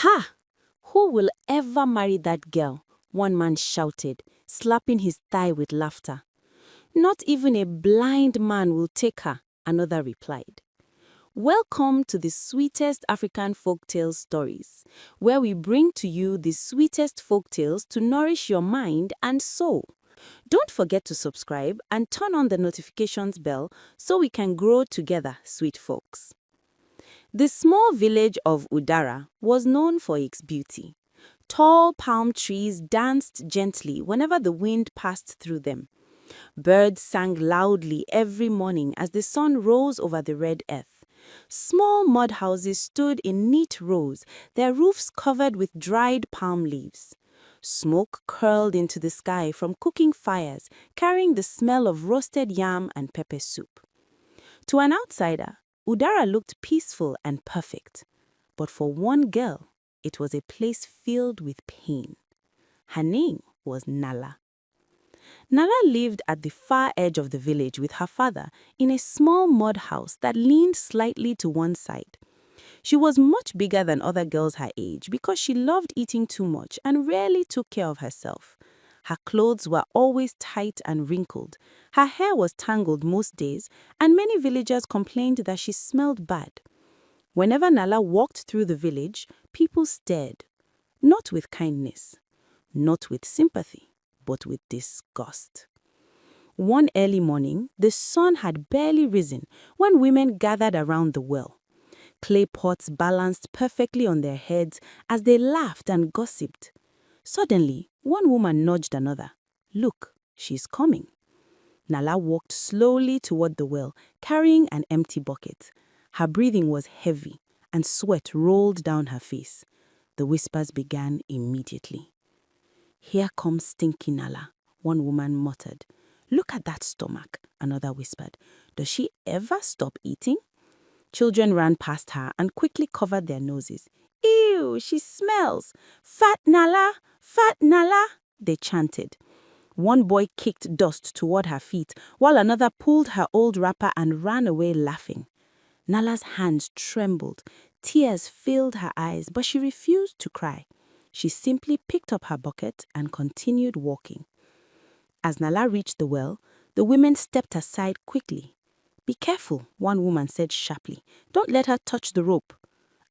Ha! Who will ever marry that girl? One man shouted, slapping his thigh with laughter. Not even a blind man will take her, another replied. Welcome to the sweetest African folktale stories, where we bring to you the sweetest folktales to nourish your mind and soul. Don't forget to subscribe and turn on the notifications bell so we can grow together, sweet folks. The small village of Udara was known for its beauty. Tall palm trees danced gently whenever the wind passed through them. Birds sang loudly every morning as the sun rose over the red earth. Small mud houses stood in neat rows, their roofs covered with dried palm leaves. Smoke curled into the sky from cooking fires, carrying the smell of roasted yam and pepper soup. To an outsider, Udara looked peaceful and perfect. But for one girl, it was a place filled with pain. Her name was Nala. Nala lived at the far edge of the village with her father in a small mud house that leaned slightly to one side. She was much bigger than other girls her age because she loved eating too much and rarely took care of herself. Her clothes were always tight and wrinkled. Her hair was tangled most days, and many villagers complained that she smelled bad. Whenever Nala walked through the village, people stared, not with kindness, not with sympathy, but with disgust. One early morning, the sun had barely risen when women gathered around the well. Clay pots balanced perfectly on their heads as they laughed and gossiped. Suddenly, one woman nudged another. Look, she's coming. Nala walked slowly toward the well, carrying an empty bucket. Her breathing was heavy, and sweat rolled down her face. The whispers began immediately. Here comes Stinky Nala, one woman muttered. Look at that stomach, another whispered. Does she ever stop eating? Children ran past her and quickly covered their noses. Ew, she smells! Fat Nala! Fat Nala! They chanted. One boy kicked dust toward her feet, while another pulled her old wrapper and ran away laughing. Nala's hands trembled. Tears filled her eyes, but she refused to cry. She simply picked up her bucket and continued walking. As Nala reached the well, the women stepped aside quickly. Be careful, one woman said sharply. Don't let her touch the rope.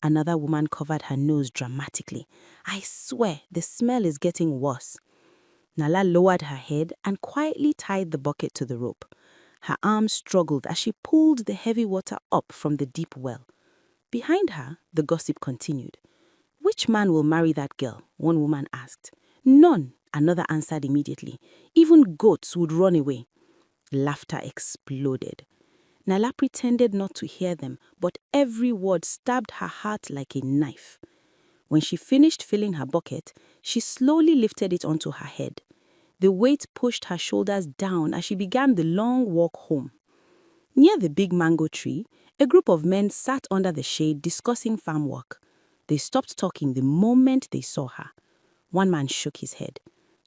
Another woman covered her nose dramatically. I swear, the smell is getting worse. Nala lowered her head and quietly tied the bucket to the rope. Her arms struggled as she pulled the heavy water up from the deep well. Behind her, the gossip continued. Which man will marry that girl? One woman asked. None, another answered immediately. Even goats would run away. Laughter exploded. Nala pretended not to hear them, but every word stabbed her heart like a knife. When she finished filling her bucket, she slowly lifted it onto her head. The weight pushed her shoulders down as she began the long walk home. Near the big mango tree, a group of men sat under the shade discussing farm work. They stopped talking the moment they saw her. One man shook his head.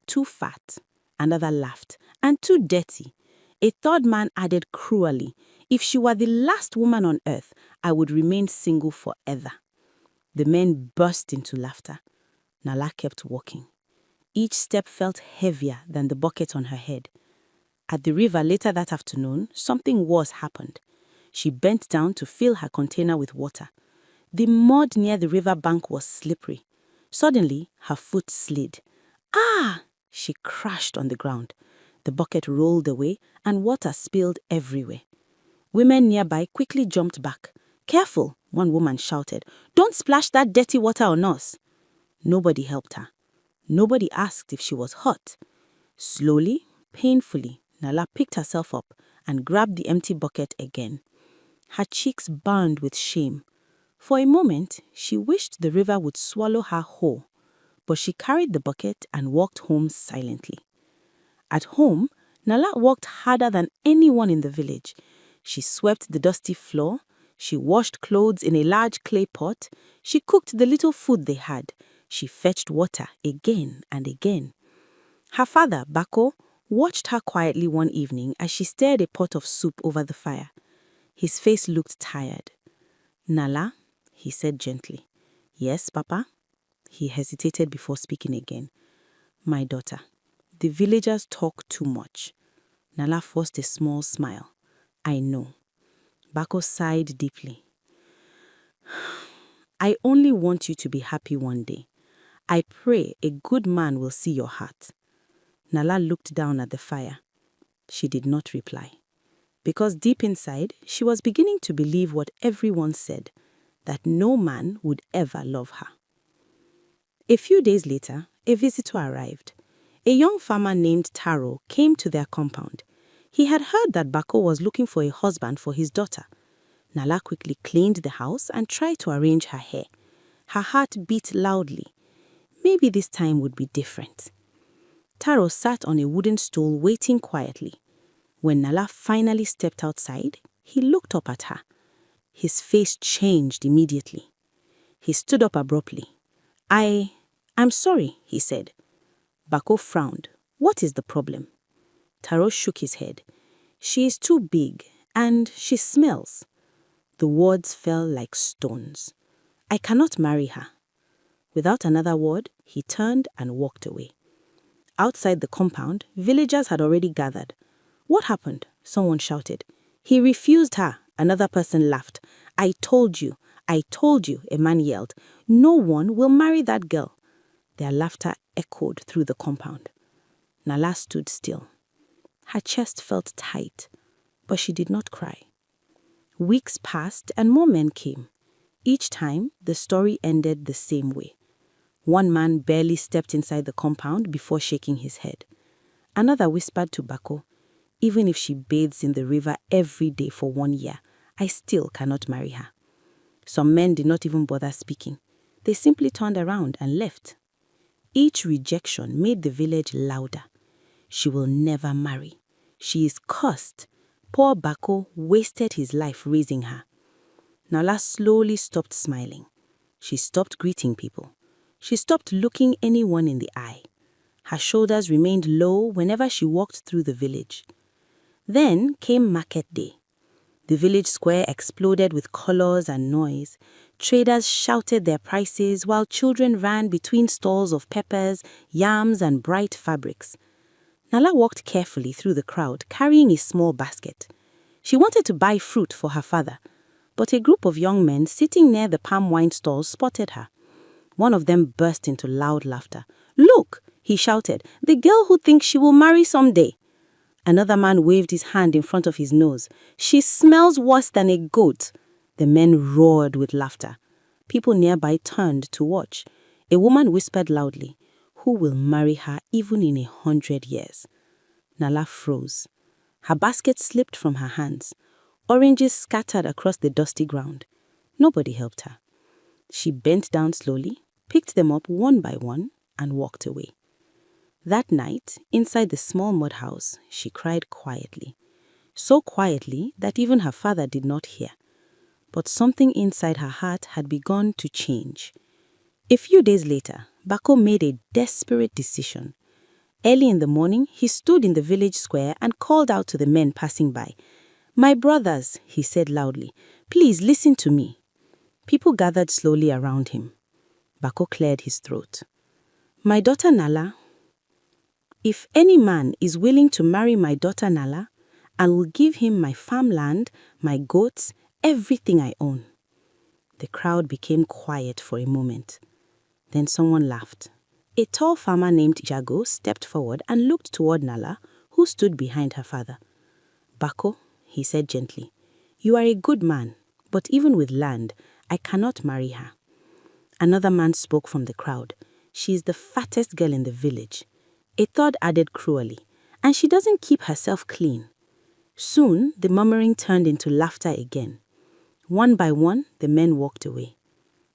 Too fat. Another laughed. And too dirty. A third man added cruelly, if she were the last woman on earth, I would remain single forever. The men burst into laughter. Nala kept walking. Each step felt heavier than the bucket on her head. At the river later that afternoon, something worse happened. She bent down to fill her container with water. The mud near the river bank was slippery. Suddenly, her foot slid. Ah! She crashed on the ground. The bucket rolled away and water spilled everywhere. Women nearby quickly jumped back. Careful, one woman shouted. Don't splash that dirty water on us. Nobody helped her. Nobody asked if she was hot. Slowly, painfully, Nala picked herself up and grabbed the empty bucket again. Her cheeks burned with shame. For a moment, she wished the river would swallow her whole, but she carried the bucket and walked home silently. At home, Nala worked harder than anyone in the village. She swept the dusty floor, she washed clothes in a large clay pot, she cooked the little food they had, she fetched water again and again. Her father, Bako, watched her quietly one evening as she stirred a pot of soup over the fire. His face looked tired. Nala, he said gently. Yes, Papa? He hesitated before speaking again. My daughter, the villagers talk too much. Nala forced a small smile. I know. Bako sighed deeply. I only want you to be happy one day. I pray a good man will see your heart. Nala looked down at the fire. She did not reply. Because deep inside, she was beginning to believe what everyone said, that no man would ever love her. A few days later, a visitor arrived. A young farmer named Taro came to their compound. He had heard that Bako was looking for a husband for his daughter. Nala quickly cleaned the house and tried to arrange her hair. Her heart beat loudly. Maybe this time would be different. Taro sat on a wooden stool waiting quietly. When Nala finally stepped outside, he looked up at her. His face changed immediately. He stood up abruptly. I'm sorry, he said. Bako frowned. What is the problem? Taro shook his head. She is too big, and she smells. The words fell like stones. I cannot marry her. Without another word, he turned and walked away. Outside the compound, villagers had already gathered. What happened? Someone shouted. He refused her. Another person laughed. I told you, a man yelled. No one will marry that girl. Their laughter echoed through the compound. Nala stood still. Her chest felt tight, but she did not cry. Weeks passed and more men came. Each time, the story ended the same way. One man barely stepped inside the compound before shaking his head. Another whispered to Bako, even if she bathes in the river every day for 1 year, I still cannot marry her. Some men did not even bother speaking. They simply turned around and left. Each rejection made the village louder. She will never marry. She is cursed. Poor Bako wasted his life raising her. Nala slowly stopped smiling. She stopped greeting people. She stopped looking anyone in the eye. Her shoulders remained low whenever she walked through the village. Then came market day. The village square exploded with colors and noise. Traders shouted their prices while children ran between stalls of peppers, yams, and bright fabrics. Nala walked carefully through the crowd, carrying a small basket. She wanted to buy fruit for her father, but a group of young men sitting near the palm wine stalls spotted her. One of them burst into loud laughter. Look, he shouted, the girl who thinks she will marry someday. Another man waved his hand in front of his nose. She smells worse than a goat. The men roared with laughter. People nearby turned to watch. A woman whispered loudly, who will marry her even in 100 years? Nala froze. Her basket slipped from her hands. Oranges scattered across the dusty ground. Nobody helped her. She bent down slowly, picked them up one by one, and walked away. That night, inside the small mud house, she cried quietly. So quietly that even her father did not hear. But something inside her heart had begun to change. A few days later, Bako made a desperate decision. Early in the morning, he stood in the village square and called out to the men passing by. My brothers, he said loudly, please listen to me. People gathered slowly around him. Bako cleared his throat. My daughter Nala, if any man is willing to marry my daughter Nala, I will give him my farmland, my goats, everything I own. The crowd became quiet for a moment. Then someone laughed. A tall farmer named Jago stepped forward and looked toward Nala, who stood behind her father. Bako, he said gently, you are a good man, but even with land, I cannot marry her. Another man spoke from the crowd. She is the fattest girl in the village. A third added cruelly, and she doesn't keep herself clean. Soon, the murmuring turned into laughter again. One by one, the men walked away.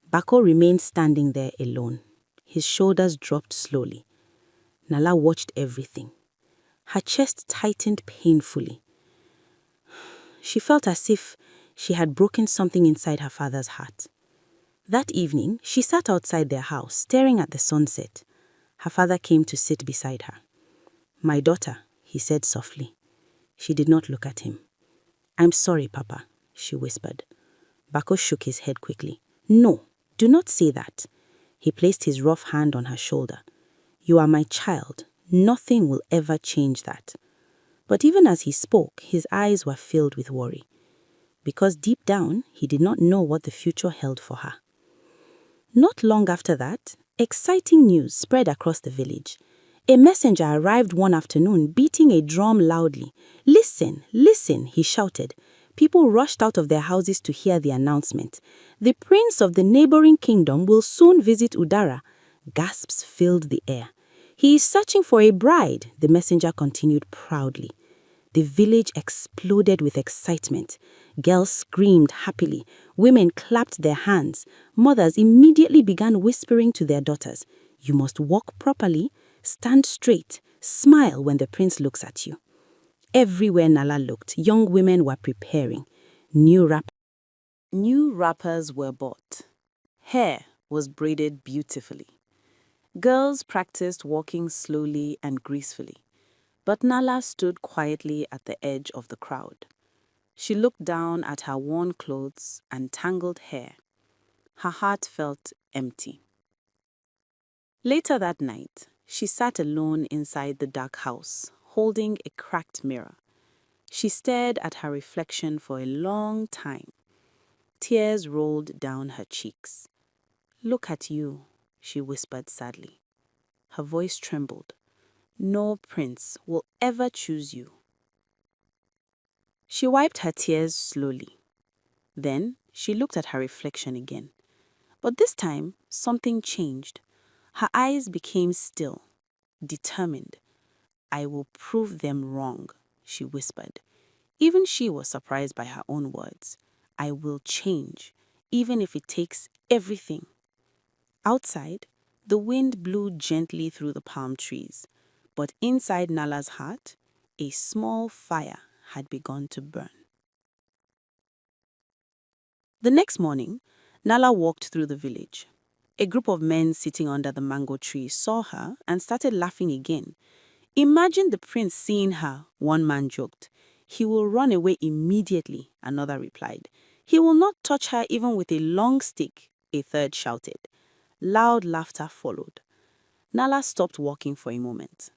Bako remained standing there alone. His shoulders dropped slowly. Nala watched everything. Her chest tightened painfully. She felt as if she had broken something inside her father's heart. That evening, she sat outside their house, staring at the sunset. Her father came to sit beside her. My daughter, he said softly. She did not look at him. I'm sorry, Papa, she whispered. Bako shook his head quickly. No, do not say that. He placed his rough hand on her shoulder. "You are my child. Nothing will ever change that." But even as he spoke, his eyes were filled with worry, because deep down, he did not know what the future held for her. Not long after that, exciting news spread across the village. A messenger arrived one afternoon, beating a drum loudly. "Listen, listen," he shouted. People rushed out of their houses to hear the announcement. "The prince of the neighboring kingdom will soon visit Udara." Gasps filled the air. "He is searching for a bride," the messenger continued proudly. The village exploded with excitement. Girls screamed happily. Women clapped their hands. Mothers immediately began whispering to their daughters, "You must walk properly, stand straight, smile when the prince looks at you." Everywhere Nala looked, young women were preparing. New wrappers were bought. Hair was braided beautifully. Girls practiced walking slowly and gracefully. But Nala stood quietly at the edge of the crowd. She looked down at her worn clothes and tangled hair. Her heart felt empty. Later that night, she sat alone inside the dark house, holding a cracked mirror. She stared at her reflection for a long time. Tears rolled down her cheeks. "Look at you," she whispered sadly. Her voice trembled. "No prince will ever choose you." She wiped her tears slowly. Then she looked at her reflection again. But this time, something changed. Her eyes became still, determined. "I will prove them wrong," she whispered. Even she was surprised by her own words. "I will change, even if it takes everything." Outside, the wind blew gently through the palm trees. But inside Nala's heart, a small fire had begun to burn. The next morning, Nala walked through the village. A group of men sitting under the mango tree saw her and started laughing again. "Imagine the prince seeing her," one man joked. "He will run away immediately," another replied. "He will not touch her even with a long stick," a third shouted. Loud laughter followed. Nala stopped walking for a moment.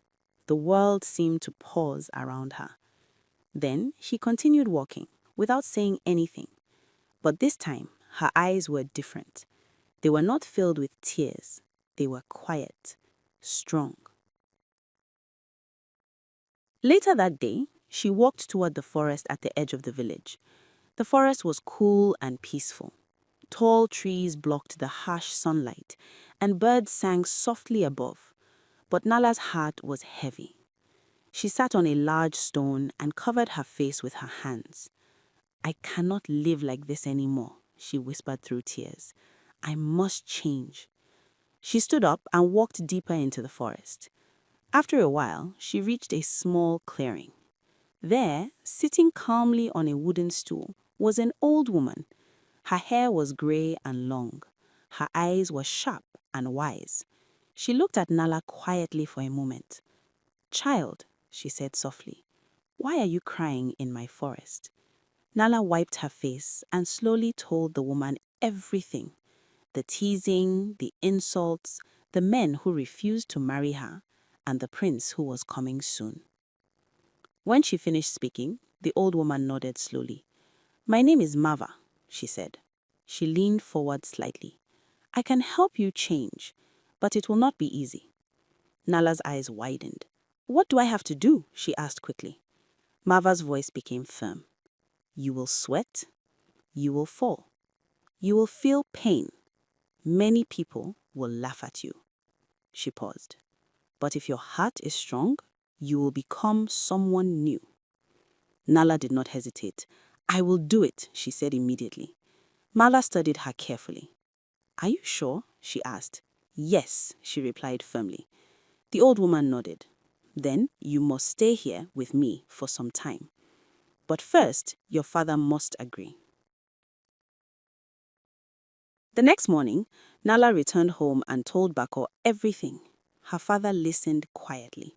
The world seemed to pause around her. Then she continued walking, without saying anything. But this time, her eyes were different. They were not filled with tears. They were quiet, strong. Later that day, she walked toward the forest at the edge of the village. The forest was cool and peaceful. Tall trees blocked the harsh sunlight, and birds sang softly above. But Nala's heart was heavy. She sat on a large stone and covered her face with her hands. "I cannot live like this anymore," she whispered through tears. "I must change." She stood up and walked deeper into the forest. After a while, she reached a small clearing. There, sitting calmly on a wooden stool, was an old woman. Her hair was gray and long. Her eyes were sharp and wise. She looked at Nala quietly for a moment. "Child," she said softly, "why are you crying in my forest?" Nala wiped her face and slowly told the woman everything. The teasing, the insults, the men who refused to marry her, and the prince who was coming soon. When she finished speaking, the old woman nodded slowly. "My name is Mava," she said. She leaned forward slightly. "I can help you change, but it will not be easy." Nala's eyes widened. "What do I have to do?" she asked quickly. Mava's voice became firm. "You will sweat. You will fall. You will feel pain. Many people will laugh at you." She paused. "But if your heart is strong, you will become someone new." Nala did not hesitate. "I will do it," she said immediately. Mala studied her carefully. "Are you sure?" she asked. "Yes," she replied firmly. The old woman nodded. "Then you must stay here with me for some time. But first, your father must agree." The next morning, Nala returned home and told Bako everything. Her father listened quietly.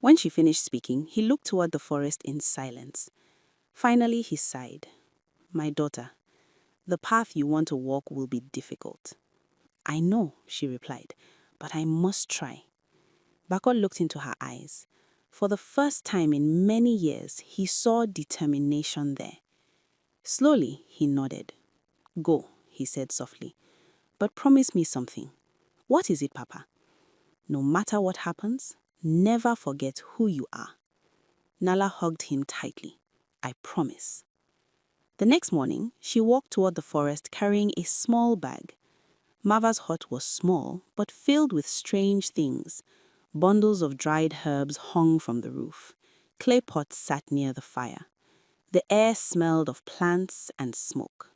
When she finished speaking, he looked toward the forest in silence. Finally, he sighed. "My daughter, the path you want to walk will be difficult. I know, she replied, but I must try. Bako looked into her eyes. For the first time in many years, he saw determination there. Slowly, he nodded. Go, he said softly. But promise me something. What is it, Papa? No matter what happens, never forget who you are. Nala hugged him tightly. I promise. The next morning, she walked toward the forest carrying a small bag. Mava's hut was small, but filled with strange things. Bundles of dried herbs hung from the roof. Clay pots sat near the fire. The air smelled of plants and smoke.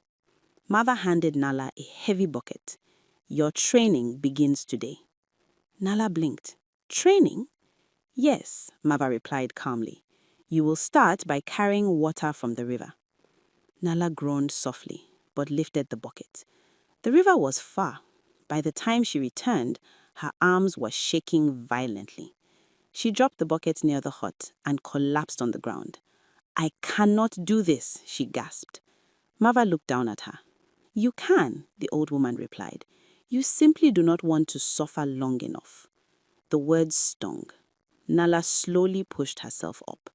Mava handed Nala a heavy bucket. Your training begins today. Nala blinked. Training? Yes, Mava replied calmly. You will start by carrying water from the river. Nala groaned softly, but lifted the bucket. The river was far. By the time she returned, her arms were shaking violently. She dropped the bucket near the hut and collapsed on the ground. I cannot do this, she gasped. Mava looked down at her. You can, the old woman replied. You simply do not want to suffer long enough. The words stung. Nala slowly pushed herself up.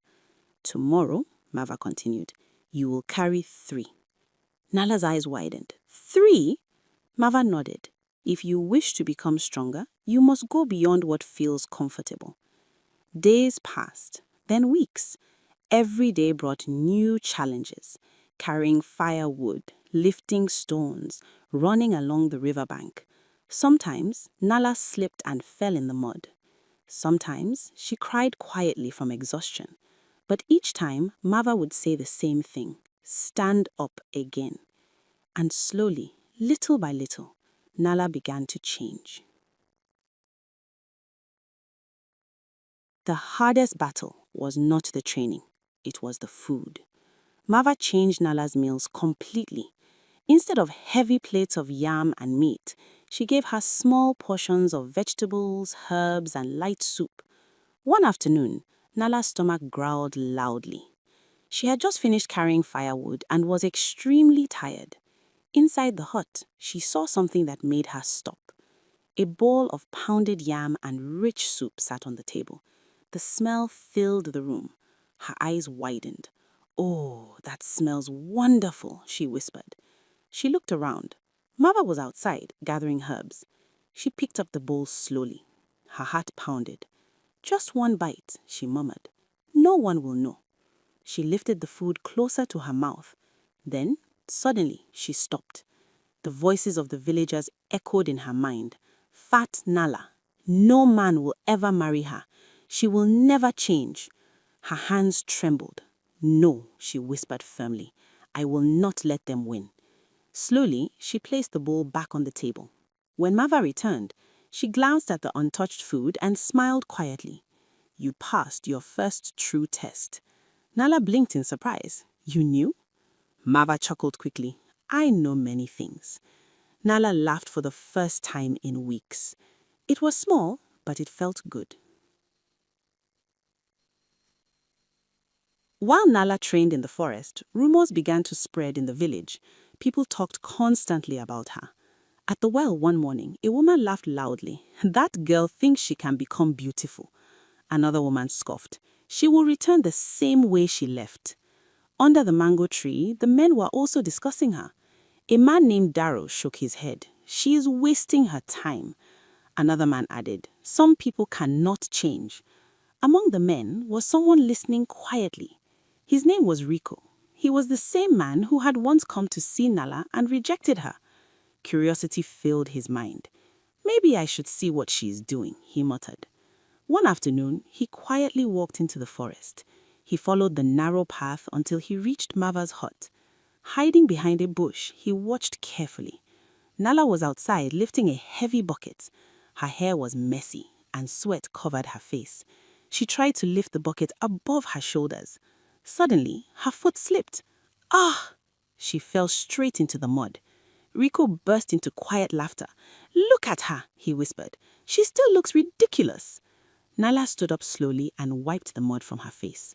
Tomorrow, Mava continued, you will carry 3. Nala's eyes widened. 3? Mava nodded. If you wish to become stronger, you must go beyond what feels comfortable. Days passed, then weeks. Every day brought new challenges. Carrying firewood, lifting stones, running along the riverbank. Sometimes Nala slipped and fell in the mud. Sometimes she cried quietly from exhaustion. But each time, Mava would say the same thing. Stand up again. And slowly, little by little, Nala began to change. The hardest battle was not the training, it was the food. Mava changed Nala's meals completely. Instead of heavy plates of yam and meat, she gave her small portions of vegetables, herbs, and light soup. One afternoon, Nala's stomach growled loudly. She had just finished carrying firewood and was extremely tired. Inside the hut, she saw something that made her stop. A bowl of pounded yam and rich soup sat on the table. The smell filled the room. Her eyes widened. Oh, that smells wonderful, she whispered. She looked around. Mava was outside, gathering herbs. She picked up the bowl slowly. Her heart pounded. Just one bite, she murmured. No one will know. She lifted the food closer to her mouth. Then, suddenly, she stopped. The voices of the villagers echoed in her mind. Fat Nala. No man will ever marry her. She will never change. Her hands trembled. No, she whispered firmly. I will not let them win. Slowly, she placed the bowl back on the table. When Mava returned, she glanced at the untouched food and smiled quietly. You passed your first true test. Nala blinked in surprise. You knew? Mava chuckled quickly. I know many things. Nala laughed for the first time in weeks. It was small, but it felt good. While Nala trained in the forest, rumors began to spread in the village. People talked constantly about her. At the well one morning, a woman laughed loudly. That girl thinks she can become beautiful. Another woman scoffed. She will return the same way she left. Under the mango tree, the men were also discussing her. A man named Darrow shook his head. She is wasting her time. Another man added, some people cannot change. Among the men was someone listening quietly. His name was Rico. He was the same man who had once come to see Nala and rejected her. Curiosity filled his mind. Maybe I should see what she is doing, he muttered. One afternoon, he quietly walked into the forest. He followed the narrow path until he reached Mava's hut. Hiding behind a bush, he watched carefully. Nala was outside lifting a heavy bucket. Her hair was messy and sweat covered her face. She tried to lift the bucket above her shoulders. Suddenly, her foot slipped. Ah! She fell straight into the mud. Rico burst into quiet laughter. Look at her, he whispered. She still looks ridiculous. Nala stood up slowly and wiped the mud from her face.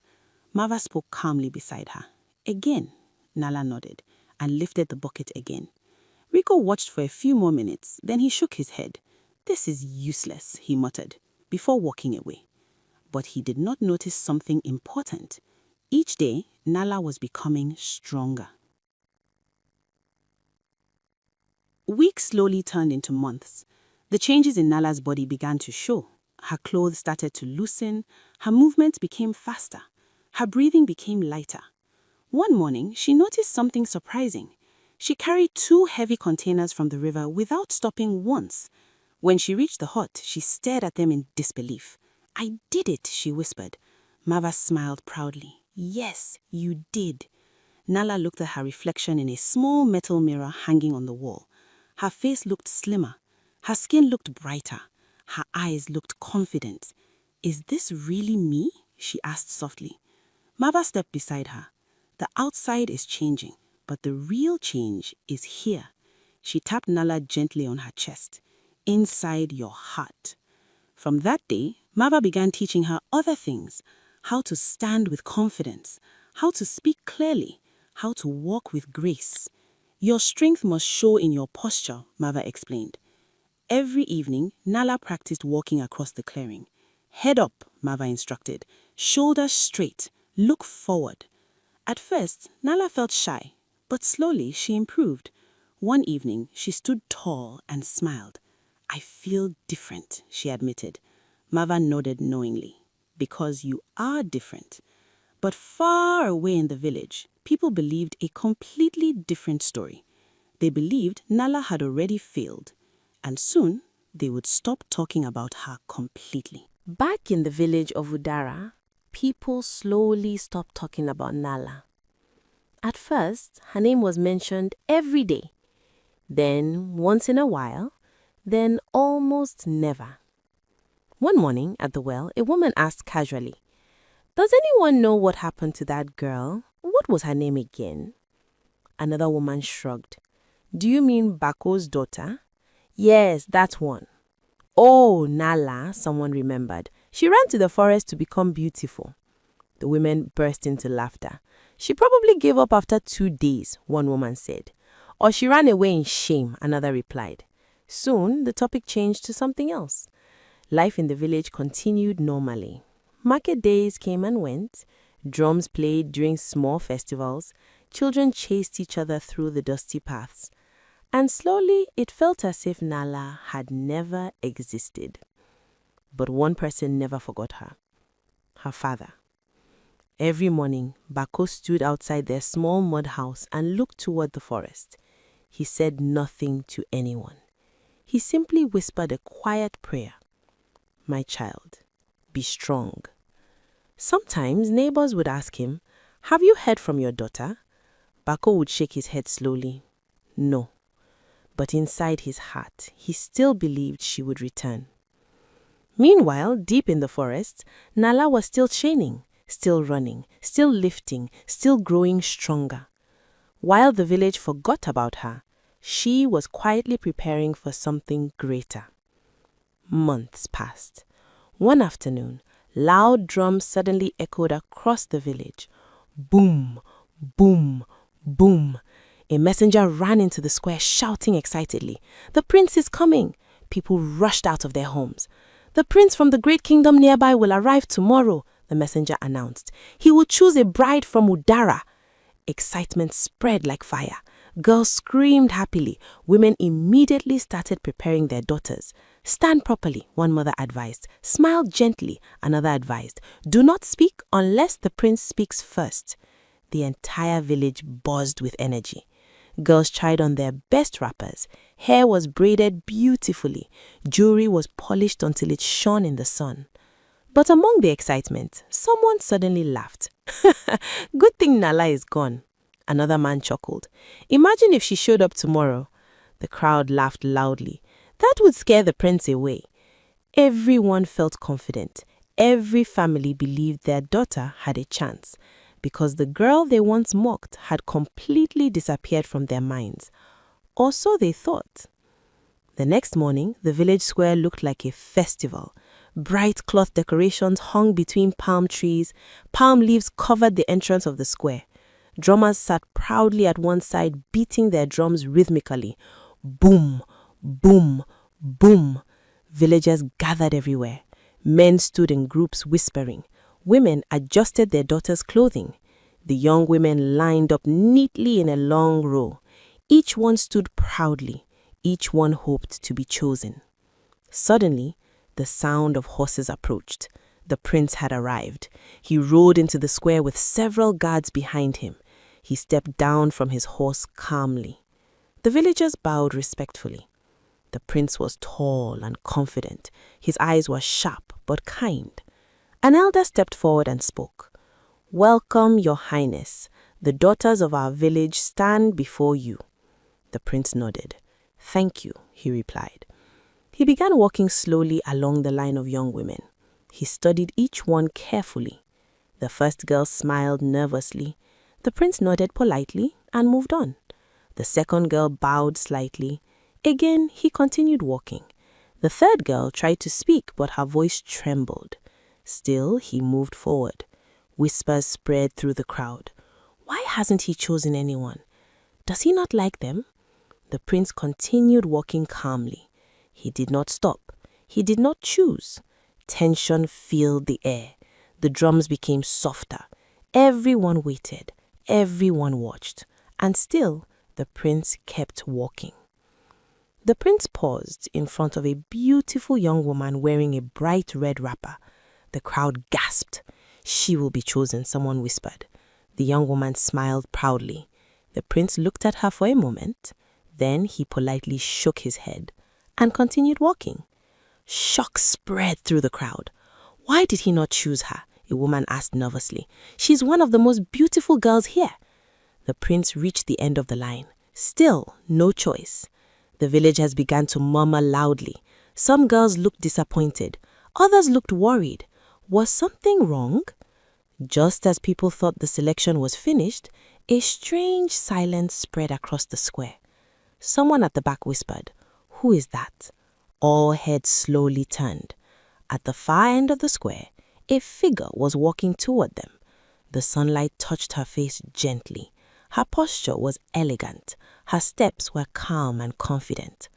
Mava spoke calmly beside her. Again, Nala nodded and lifted the bucket again. Rico watched for a few more minutes, then he shook his head. "This is useless," he muttered, before walking away. But he did not notice something important. Each day, Nala was becoming stronger. Weeks slowly turned into months. The changes in Nala's body began to show. Her clothes started to loosen, her movements became faster, her breathing became lighter. One morning, she noticed something surprising. She carried 2 heavy containers from the river without stopping once. When she reached the hut, she stared at them in disbelief. "I did it," she whispered. Mava smiled proudly. "Yes, you did." Nala looked at her reflection in a small metal mirror hanging on the wall. Her face looked slimmer. Her skin looked brighter. Her eyes looked confident. "Is this really me?" she asked softly. Mava stepped beside her. "The outside is changing, but the real change is here." She tapped Nala gently on her chest. "Inside your heart." From that day, Mava began teaching her other things: how to stand with confidence, how to speak clearly, how to walk with grace. "Your strength must show in your posture," Mava explained. Every evening, Nala practiced walking across the clearing. "Head up," Mava instructed. "Shoulders straight. Look forward." At first, Nala felt shy, but slowly she improved. One evening, she stood tall and smiled. "I feel different," she admitted. Mava nodded knowingly. "Because you are different." But far away in the village, people believed a completely different story. They believed Nala had already failed, and soon they would stop talking about her completely. Back in the village of Udara, people slowly stopped talking about Nala. At first, her name was mentioned every day, then once in a while, then almost never. One morning at the well, a woman asked casually, "Does anyone know what happened to that girl? What was her name again?" Another woman shrugged. "Do you mean Bako's daughter?" "Yes, that one." "Oh, Nala," someone remembered. "She ran to the forest to become beautiful." The women burst into laughter. "She probably gave up after 2 days," one woman said. "Or she ran away in shame," another replied. Soon, the topic changed to something else. Life in the village continued normally. Market days came and went. Drums played during small festivals. Children chased each other through the dusty paths. And slowly, it felt as if Nala had never existed. But one person never forgot her: her father. Every morning, Bako stood outside their small mud house and looked toward the forest. He said nothing to anyone. He simply whispered a quiet prayer: "My child, be strong." Sometimes neighbors would ask him, "Have you heard from your daughter?" Bako would shake his head slowly. No. But inside his heart, he still believed she would return. Meanwhile, deep in the forest, Nala was still training, still running, still lifting, still growing stronger. While the village forgot about her, she was quietly preparing for something greater. Months passed. One afternoon, loud drums suddenly echoed across the village. Boom, boom, boom. A messenger ran into the square shouting excitedly, "The prince is coming!" People rushed out of their homes. "The prince from the great kingdom nearby will arrive tomorrow," the messenger announced. "He will choose a bride from Udara." Excitement spread like fire. Girls screamed happily. Women immediately started preparing their daughters. "Stand properly," one mother advised. "Smile gently," another advised. "Do not speak unless the prince speaks first." The entire village buzzed with energy. Girls tried on their best wrappers. Hair was braided beautifully. Jewelry was polished until it shone in the sun. But among the excitement, someone suddenly laughed. "Good thing Nala is gone." Another man chuckled. "Imagine if she showed up tomorrow." The crowd laughed loudly. "That would scare the prince away." Everyone felt confident. Every family believed their daughter had a chance, because the girl they once mocked had completely disappeared from their minds. Or so they thought. The next morning, the village square looked like a festival. Bright cloth decorations hung between palm trees. Palm leaves covered the entrance of the square. Drummers sat proudly at one side, beating their drums rhythmically. Boom, boom, boom. Villagers gathered everywhere. Men stood in groups whispering. Women adjusted their daughters' clothing. The young women lined up neatly in a long row. Each one stood proudly. Each one hoped to be chosen. Suddenly, the sound of horses approached. The prince had arrived. He rode into the square with several guards behind him. He stepped down from his horse calmly. The villagers bowed respectfully. The prince was tall and confident. His eyes were sharp but kind. An elder stepped forward and spoke. "Welcome, Your Highness. The daughters of our village stand before you." The prince nodded. "Thank you," he replied. He began walking slowly along the line of young women. He studied each one carefully. The first girl smiled nervously. The prince nodded politely and moved on. The second girl bowed slightly. Again, he continued walking. The third girl tried to speak, but her voice trembled. Still, he moved forward. Whispers spread through the crowd. Why hasn't he chosen anyone? Does he not like them? The prince continued walking calmly. He did not stop. He did not choose. Tension filled the air. The drums became softer. Everyone waited. Everyone watched. And still, the prince kept walking. The prince paused in front of a beautiful young woman wearing a bright red wrapper. The crowd gasped. "She will be chosen," someone whispered. The young woman smiled proudly. The prince looked at her for a moment. Then he politely shook his head and continued walking. Shock spread through the crowd. "Why did he not choose her?" a woman asked nervously. "She's one of the most beautiful girls here." The prince reached the end of the line. Still, no choice. The villagers began to murmur loudly. Some girls looked disappointed. Others looked worried. Was something wrong? Just as people thought the selection was finished, a strange silence spread across the square. Someone at the back whispered, "Who is that?" All heads slowly turned. At the far end of the square, a figure was walking toward them. The sunlight touched her face gently. Her posture was elegant. Her steps were calm and confident.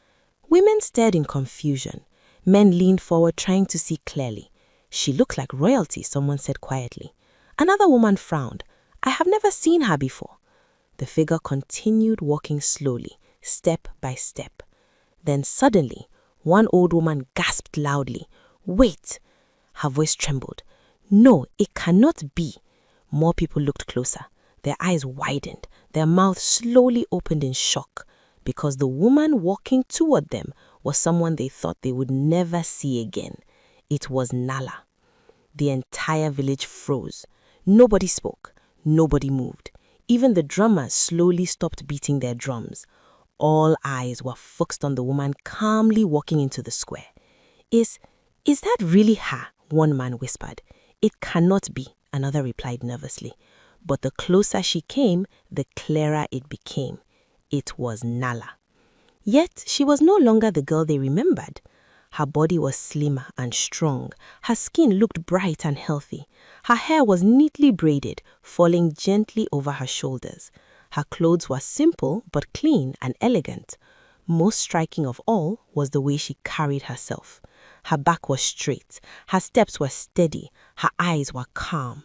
Women stared in confusion. Men leaned forward trying to see clearly. "She looked like royalty," someone said quietly. Another woman frowned. "I have never seen her before." The figure continued walking slowly, step by step. Then suddenly, one old woman gasped loudly. "Wait!" Her voice trembled. "No, it cannot be." More people looked closer. Their eyes widened. Their mouths slowly opened in shock, because the woman walking toward them was someone they thought they would never see again. It was Nala. The entire village froze. Nobody spoke. Nobody moved. Even the drummers slowly stopped beating their drums. All eyes were focused on the woman calmly walking into the square. Is that really her?" one man whispered. "It cannot be," another replied nervously. But the closer she came, the clearer it became. It was Nala. Yet she was no longer the girl they remembered. Her body was slimmer and strong. Her skin looked bright and healthy. Her hair was neatly braided, falling gently over her shoulders. Her clothes were simple but clean and elegant. Most striking of all was the way she carried herself. Her back was straight. Her steps were steady. Her eyes were calm.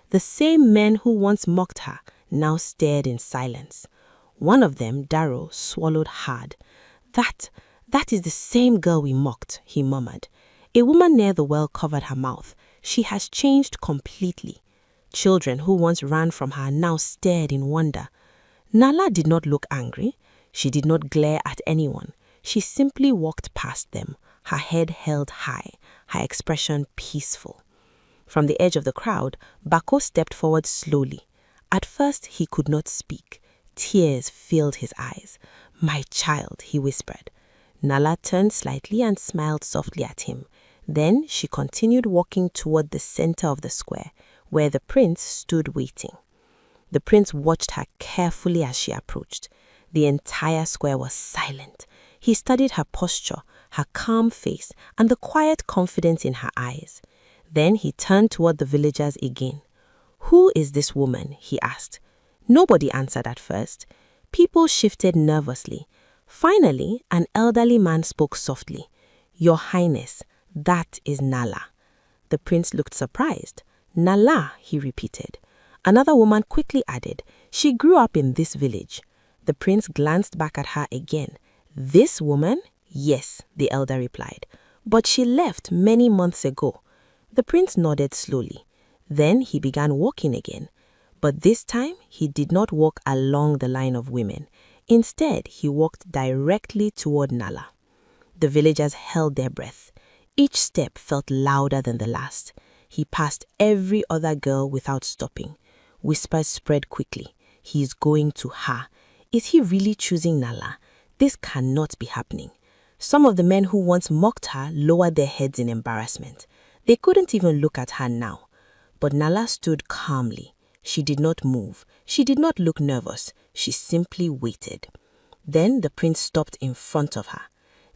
The same men who once mocked her now stared in silence. One of them, Darrow, swallowed hard. That is the same girl we mocked," he murmured. A woman near the well covered her mouth. "She has changed completely." Children who once ran from her now stared in wonder. Nala did not look angry. She did not glare at anyone. She simply walked past them, her head held high, her expression peaceful. From the edge of the crowd, Bako stepped forward slowly. At first, he could not speak. Tears filled his eyes. "My child," he whispered. Nala turned slightly and smiled softly at him. Then she continued walking toward the center of the square, where the prince stood waiting. The prince watched her carefully as she approached. The entire square was silent. He studied her posture, her calm face, and the quiet confidence in her eyes. Then he turned toward the villagers again. "Who is this woman?" he asked. Nobody answered at first. People shifted nervously. Finally, an elderly man spoke softly. "Your Highness, that is Nala." The prince looked surprised. "Nala," he repeated. Another woman quickly added, "She grew up in this village." The prince glanced back at her again. "This woman?" "Yes," the elder replied. "But she left many months ago." The prince nodded slowly. Then he began walking again. But this time, he did not walk along the line of women. Instead, he walked directly toward Nala. The villagers held their breath. Each step felt louder than the last. He passed every other girl without stopping. Whispers spread quickly. "He is going to her. Is he really choosing Nala? This cannot be happening." Some of the men who once mocked her lowered their heads in embarrassment. They couldn't even look at her now. But Nala stood calmly. She did not move. She did not look nervous. She simply waited. Then the prince stopped in front of her.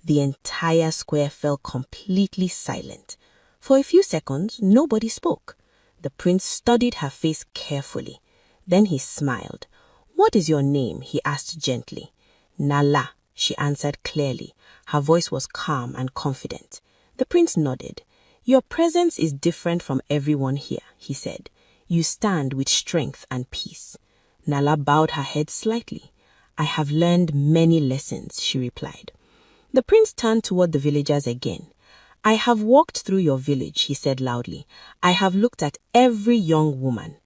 The entire square fell completely silent. For a few seconds, nobody spoke. The prince studied her face carefully. Then he smiled. "What is your name?" he asked gently. "Nala," she answered clearly. Her voice was calm and confident. The prince nodded. "Your presence is different from everyone here," he said. "You stand with strength and peace." Nala bowed her head slightly. "I have learned many lessons," she replied. The prince turned toward the villagers again. "I have walked through your village," he said loudly. "I have looked at every young woman."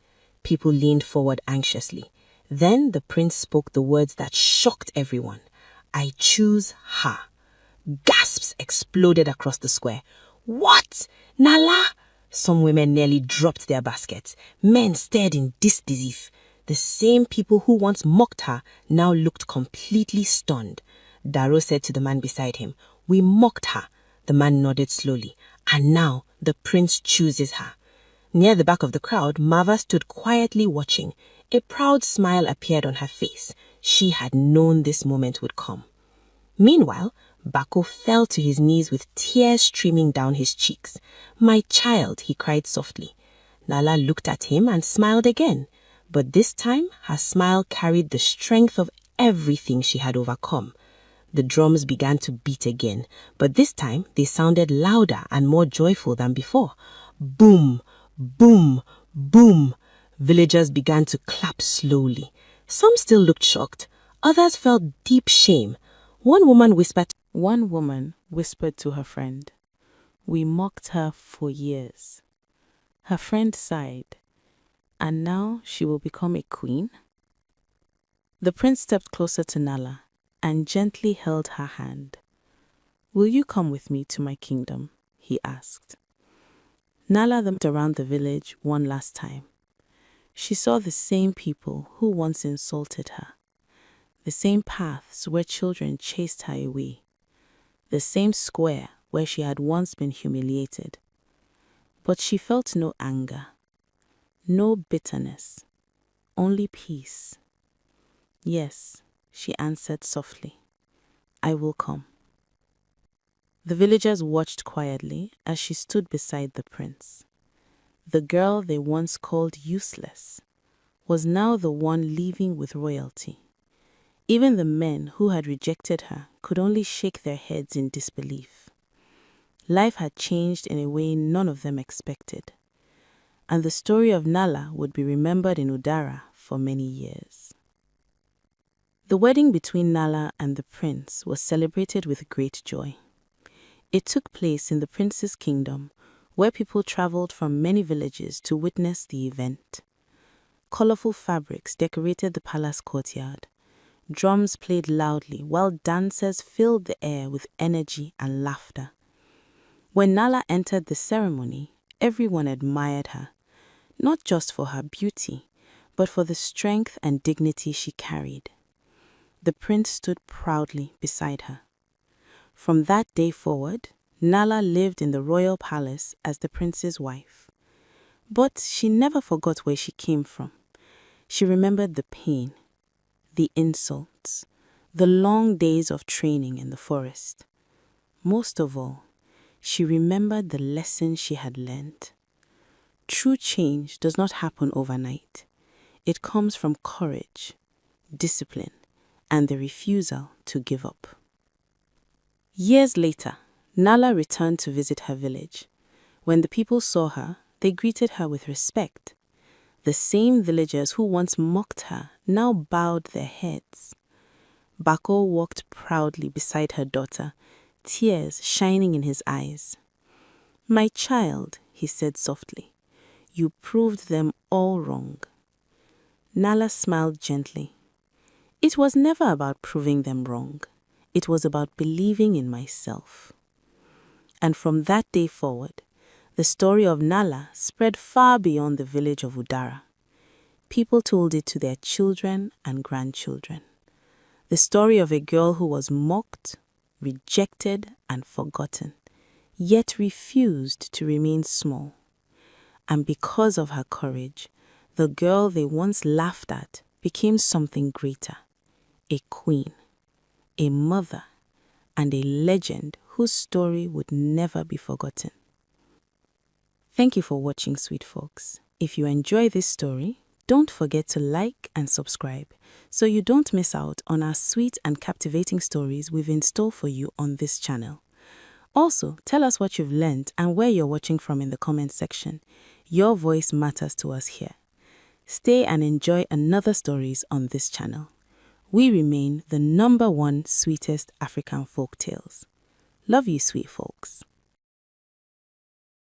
People leaned forward anxiously. Then the prince spoke the words that shocked everyone. "I choose her." Gasps exploded across the square. "What? Nala?" Some women nearly dropped their baskets. Men stared in disbelief. The same people who once mocked her now looked completely stunned. Daro said to the man beside him, "We mocked her." The man nodded slowly. "And now the prince chooses her." Near the back of the crowd, Mava stood quietly watching. A proud smile appeared on her face. She had known this moment would come. Meanwhile, Bako fell to his knees with tears streaming down his cheeks. "My child," he cried softly. Nala looked at him and smiled again. But this time, her smile carried the strength of everything she had overcome. The drums began to beat again, but this time they sounded louder and more joyful than before. Boom, boom, boom. Villagers began to clap slowly. Some still looked shocked. Others felt deep shame. One woman whispered to her friend, "We mocked her for years." Her friend sighed. "And now she will become a queen?" The prince stepped closer to Nala and gently held her hand. "Will you come with me to my kingdom?" he asked. Nala looked around the village one last time. She saw the same people who once insulted her, the same paths where children chased her away, the same square where she had once been humiliated. But she felt no anger, no bitterness, only peace. "Yes," she answered softly, "I will come." The villagers watched quietly as she stood beside the prince. The girl they once called useless was now the one leaving with royalty. Even the men who had rejected her could only shake their heads in disbelief. Life had changed in a way none of them expected, and the story of Nala would be remembered in Udara for many years. The wedding between Nala and the prince was celebrated with great joy. It took place in the prince's kingdom, where people traveled from many villages to witness the event. Colorful fabrics decorated the palace courtyard. Drums played loudly while dancers filled the air with energy and laughter. When Nala entered the ceremony, everyone admired her, not just for her beauty, but for the strength and dignity she carried. The prince stood proudly beside her. From that day forward, Nala lived in the royal palace as the prince's wife. But she never forgot where she came from. She remembered the pain, the insults, the long days of training in the forest. Most of all, she remembered the lesson she had learned. True change does not happen overnight. It comes from courage, discipline, and the refusal to give up. Years later, Nala returned to visit her village. When the people saw her, they greeted her with respect. The same villagers who once mocked her now bowed their heads. Bako walked proudly beside her daughter, tears shining in his eyes. "My child," he said softly, "you proved them all wrong." Nala smiled gently. "It was never about proving them wrong. It was about believing in myself." And from that day forward, the story of Nala spread far beyond the village of Udara. People told it to their children and grandchildren. The story of a girl who was mocked, rejected, and forgotten, yet refused to remain small. And because of her courage, the girl they once laughed at became something greater, a queen, a mother, and a legend whose story would never be forgotten. Thank you for watching, sweet folks. If you enjoy this story, don't forget to like and subscribe so you don't miss out on our sweet and captivating stories we've in store for you on this channel. Also, tell us what you've learned and where you're watching from in the comments section. Your voice matters to us here. Stay and enjoy another stories on this channel. We remain the #1 sweetest African folk tales. Love you, sweet folks.